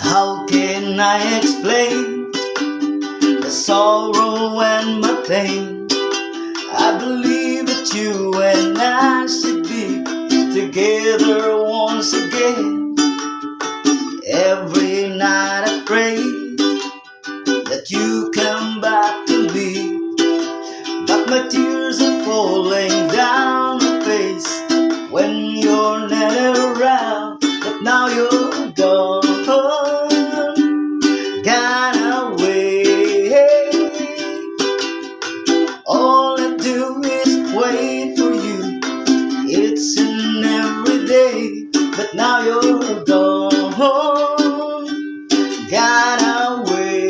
How can I explain the sorrow and my pain? I believe that you and I should be together once again. Every night I pray that you come back to me, but my tears are falling down my face when you're not around. But now you're gone, gone away. All I do is wait for you, it's an every day. But now you're gone, gone away.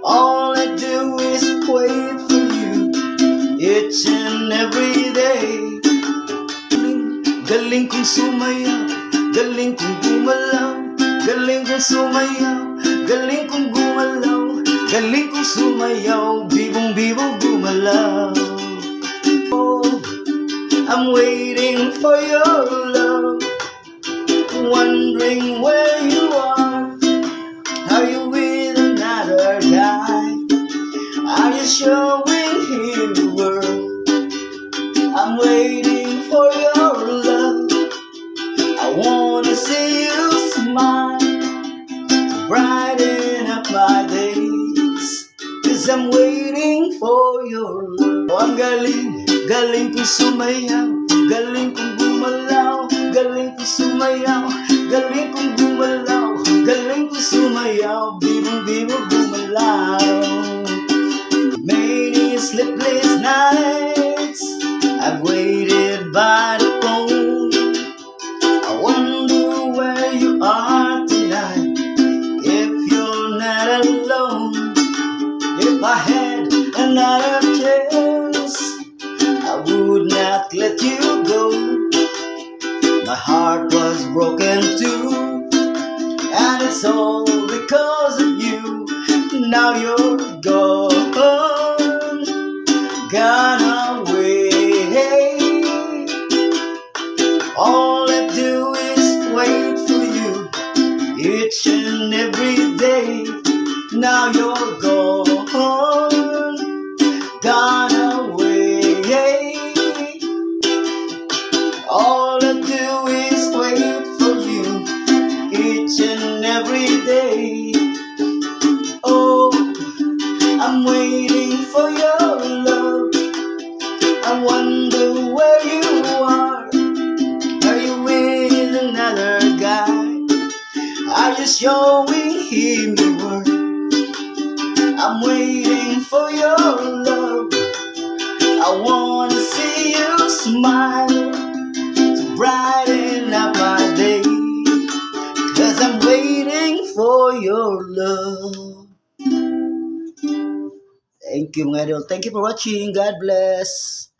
All I do is wait for you, each and every day. Galing kong sumayaw, galing kong gumalaw, galing kong sumayaw, galing kong gumalaw, galing kong sumayaw, bibong-bibong gumalaw. Oh, I'm waiting for your love, wondering where you are. Are you with another guy? Are you showing him the world? I'm waiting for your love, I wanna see you smile, brighten up my days, 'cause I'm waiting for your love. Oh, ang galing, galing kong sumayaw, galing kong gumalaw, galing kong sumayaw, galing kong gumalaw, galing kong sumayaw, bibong-bibong gumalaw. Many sleepless nights I've waited by the phone. I wonder where you are tonight, if you're not alone. If I had another chance, I would not let you go. My heart was broken too, and it's all because of you. Now you're gone, gone away. All I do is wait for you, each and every day. Now you're gone, gone away. All I do is wait for you, each and every day. Oh, I'm waiting for your love, I wonder where you are. Are you with another guy? Are you showing him the world? I'm waiting for your love, I wanna see you smile, to brighten up my day, 'cause I'm waiting for your love. Thank you mga idol. Thank you for watching. God bless.